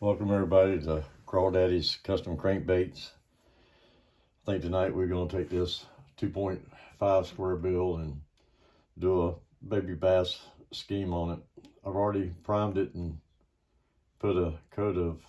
Welcome everybody to Crawdaddy's Custom Crankbaits. I think tonight we're going to take this 2.5 square bill and do a baby bass scheme on it. I've already primed it and put a coat of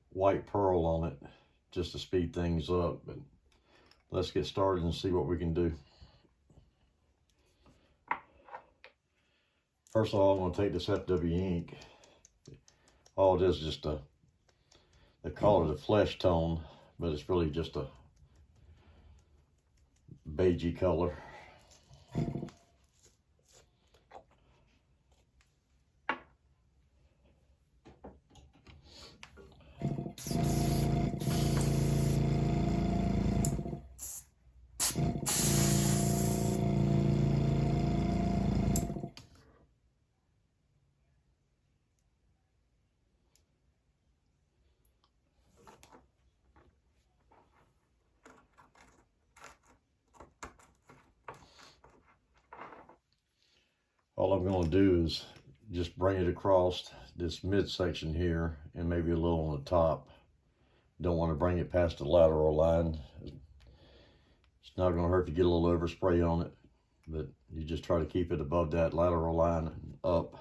white pearl on it just to speed things up. But let's get started and see what we can do. First of all, I'm going to take this FW ink. All it is just they call it a flesh tone, but it's really just a beigey color. All I'm going to do is just bring it across this midsection here and maybe a little on the top. Don't want to bring it past the lateral line. It's not going to hurt to get a little overspray on it, but you just try to keep it above that lateral line and up.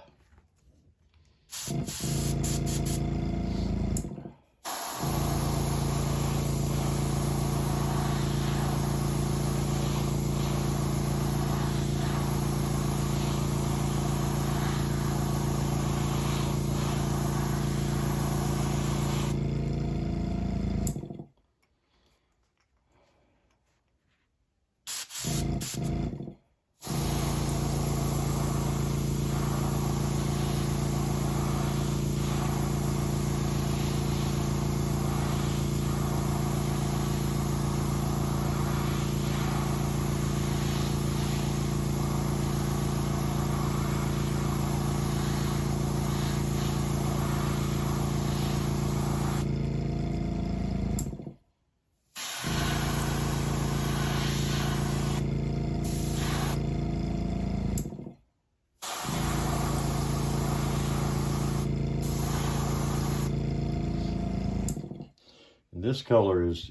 This color is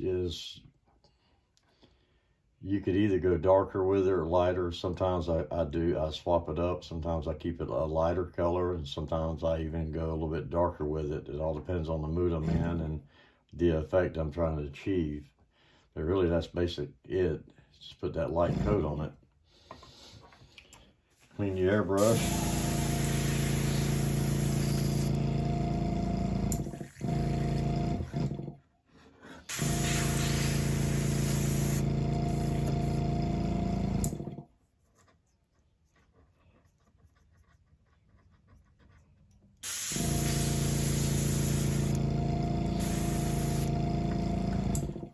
you could either go darker with it or lighter. Sometimes I swap it up. Sometimes I keep it a lighter color, and sometimes I even go a little bit darker with it. It all depends on the mood I'm in and the effect I'm trying to achieve. But really, that's basic it. Just put that light coat on it. Clean your airbrush.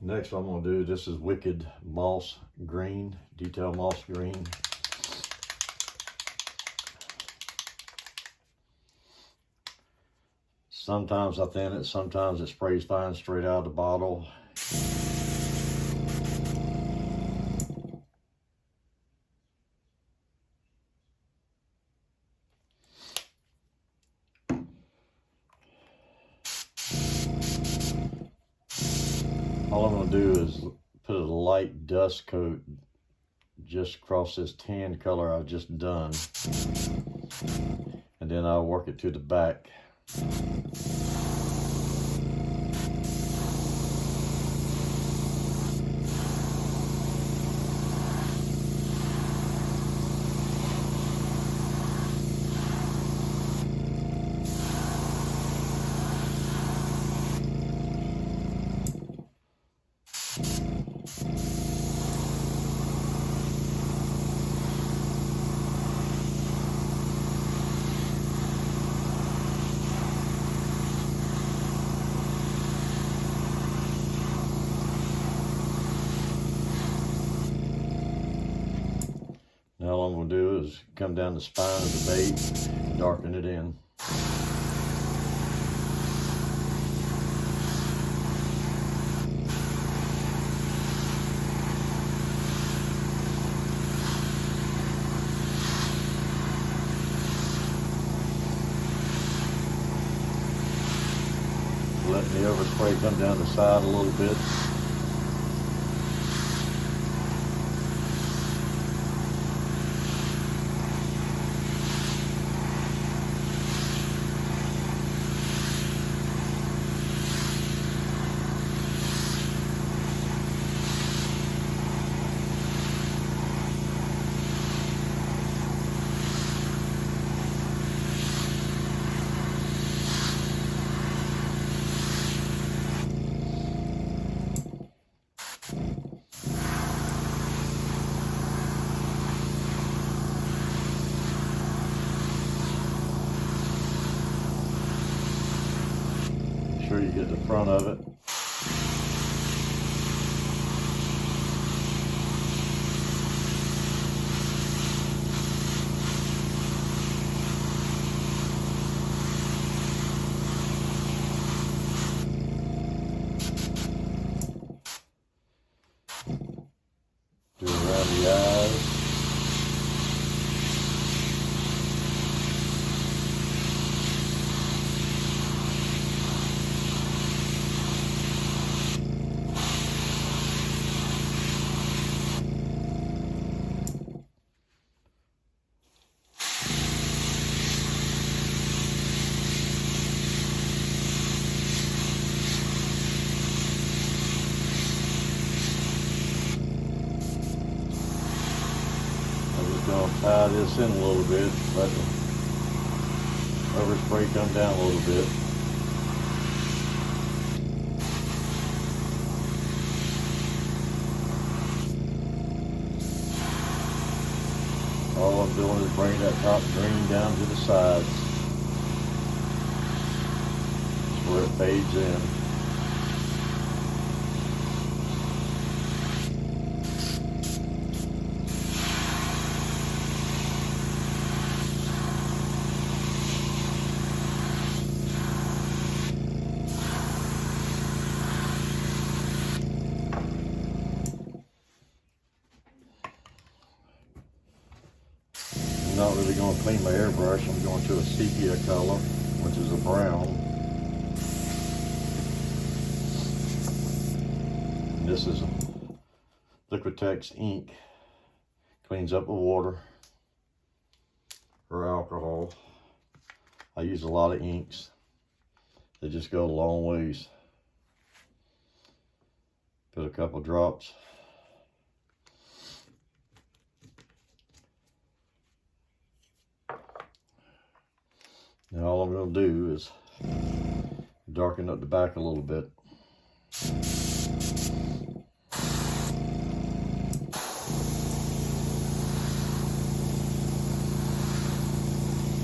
Next, what I'm going to do, this is Wicked Moss Green, Detail Moss Green. Sometimes I thin it, sometimes it sprays fine straight out of the bottle. All I'm going to do is put a light dust coat just across this tan color I've just done, and then I'll work it to the back. Now all I'm going to do is come down the spine of the bait, darken it in. letting the overspray come down the side a little bit. Sure you get the front of it. Do around the eyes. Gonna tie this in a little bit, let the overspray come down a little bit. All I'm doing is bringing that top green down to the sides. That's where it fades in. Not really going to clean my airbrush. I'm going to a sepia color, which is a brown. And this is a Liquitex ink. Cleans up with water or alcohol. I use a lot of inks. They just go a long ways. Put a couple drops. Now all I'm going to do is darken up the back a little bit.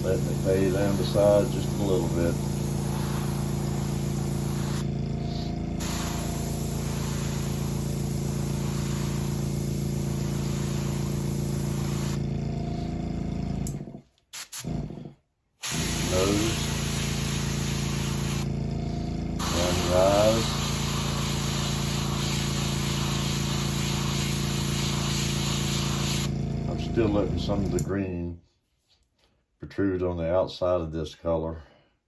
Letting it fade down the side just a little bit. Nose, around your eyes. I'm still letting some of the green protrude on the outside of this color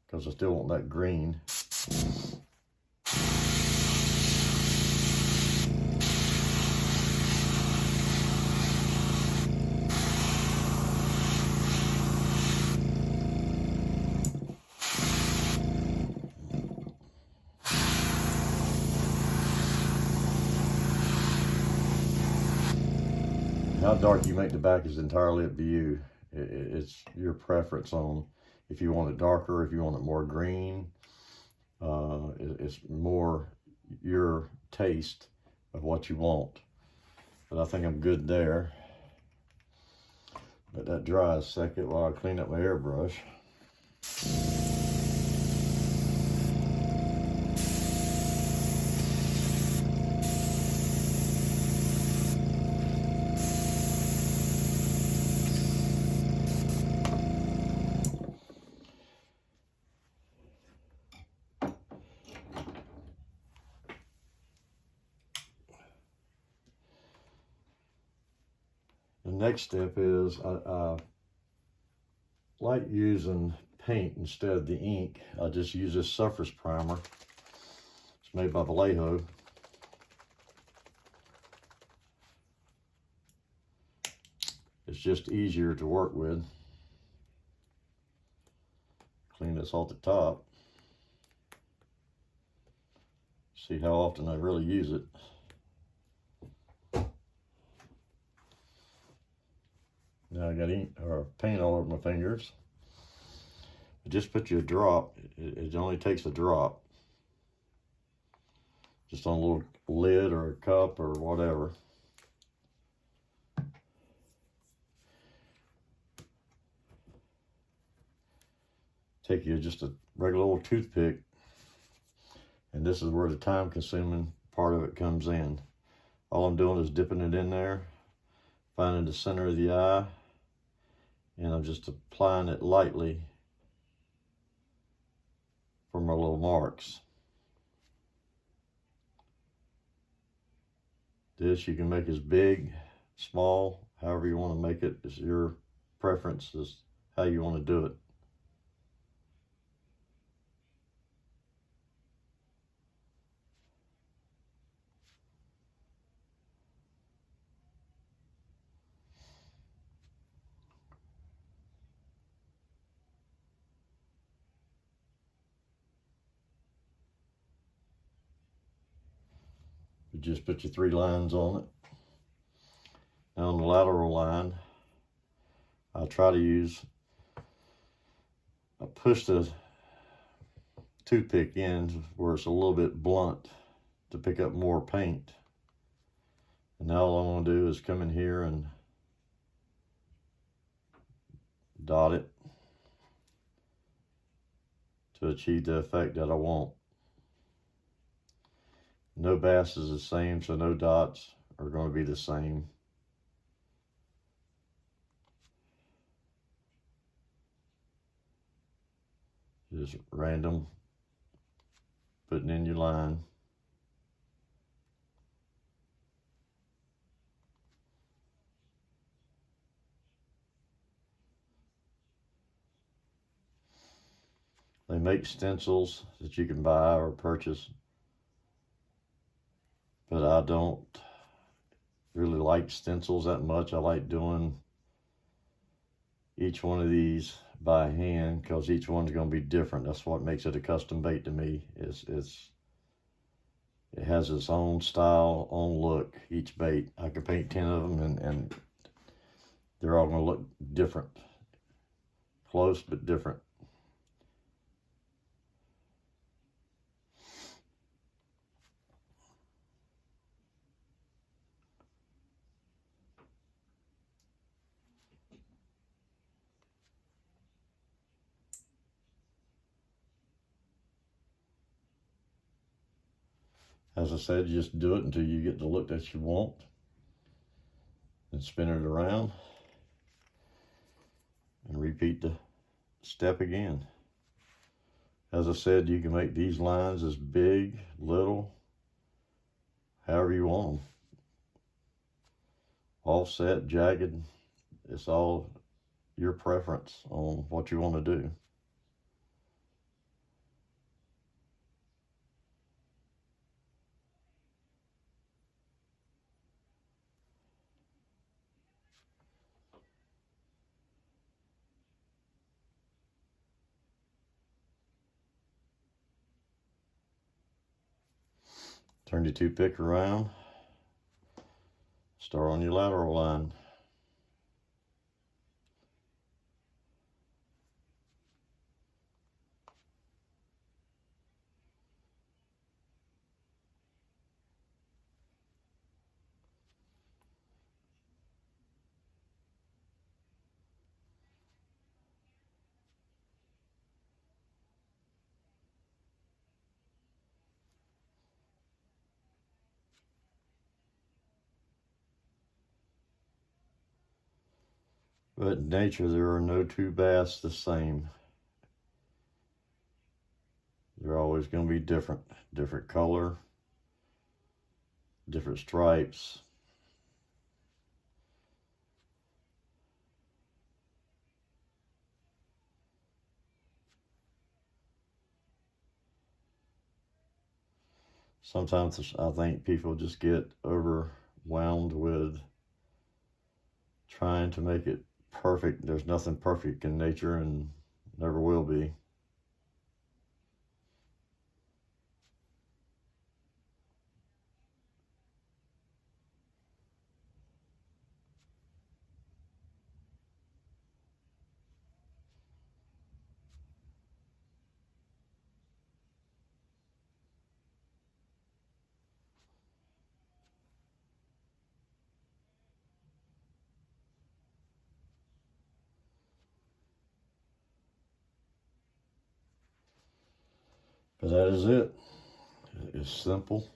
because I still want that green. How dark you make the back is entirely up to you. It's your preference on if you want it darker, if you want it more green. It's more your taste of what you want. But I think I'm good there. Let that dry a second while I clean up my airbrush. The next step is I like using paint instead of the ink. I just use this surface primer made by Vallejo. It's just easier to work with. Clean this off the top. See how often I really use it. Now I got ink or paint all over my fingers. Just put you a drop. It only takes a drop. Just on a little lid or a cup or whatever. Take you just a regular old toothpick, and this is where the time-consuming part of it comes in. All I'm doing is dipping it in there, finding the center of the eye, and I'm just applying it lightly for my little marks. This you can make as big, small, however you want to make it. It's your preference as how you want to do it. You just put your 3 lines on it. Now on the lateral line, I try to use, I push the toothpick in where it's a little bit blunt to pick up more paint. And now all I want to do is come in here and dot it to achieve the effect that I want. No bass is the same, so no dots are going to be the same. Just random, putting in your line. They make stencils that you can buy or purchase, but I don't really like stencils that much. I like doing each one of these by hand because each one's going to be different. That's what makes it a custom bait to me. It has its own style, own look, each bait. I could paint 10 of them and they're all going to look different. Close, but different. As I said, you just do it until you get the look that you want. And spin it around. And repeat the step again. As I said, you can make these lines as big, little, however you want them. Offset, jagged, it's all your preference on what you want to do. Turn your toothpick around. Start on your lateral line. But in nature, there are no 2 bass the same. They're always going to be different. Different color, different stripes. sometimes I think people just get overwhelmed with trying to make it perfect. There's nothing perfect in nature and never will be. But that is it. It's simple.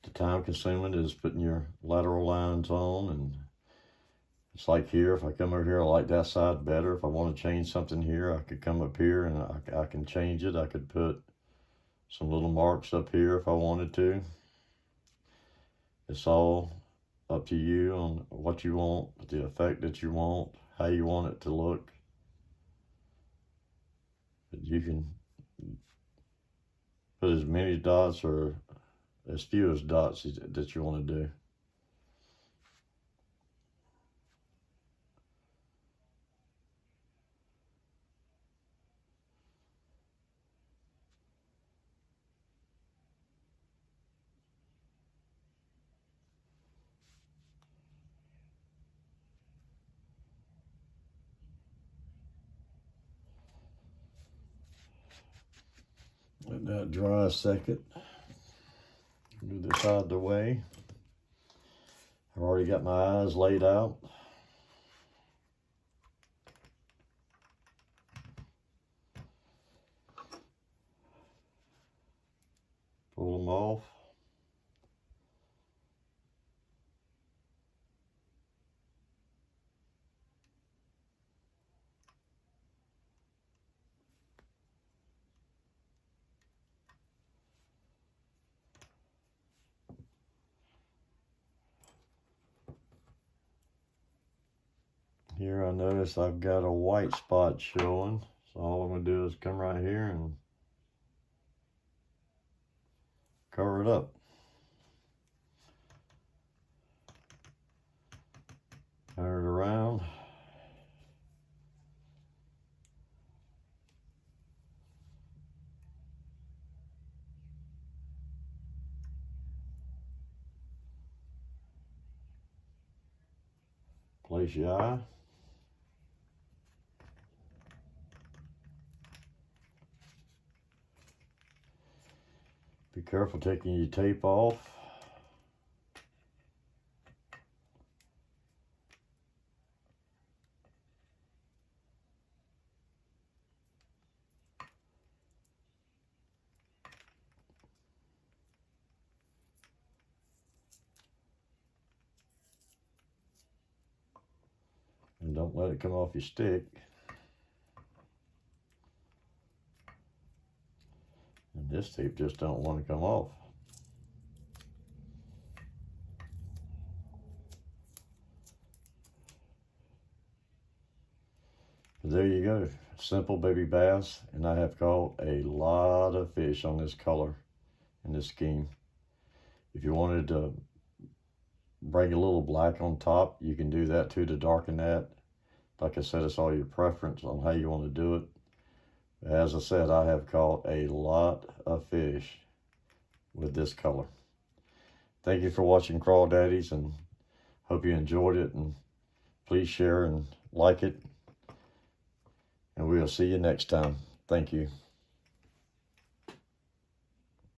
The time consuming is putting your lateral lines on, and it's like here, if I come over here, I like that side better. If I want to change something here, I could come up here and I can change it. I could put some little marks up here if I wanted to. It's all up to you on what you want, the effect that you want, how you want it to look. But you can put as many dots or as few as dots that you want to do. Let that dry a second. Do this out of the way. I've already got my eyes laid out. Pull them off. Here I notice I've got a white spot showing. So all I'm gonna do is come right here and cover it up. Turn it around. Place your eye. Be careful taking your tape off. And don't let it come off your stick. And this tape just don't want to come off. There you go, simple baby bass, and I have caught a lot of fish on this color and this scheme. If you wanted to bring a little black on top, you can do that too to darken that. Like I said, it's all your preference on how you want to do it. As I said, I have caught a lot of fish with this color. Thank you for watching Crawdaddies, and hope you enjoyed it, and please share and like it. And we'll see you next time. Thank you.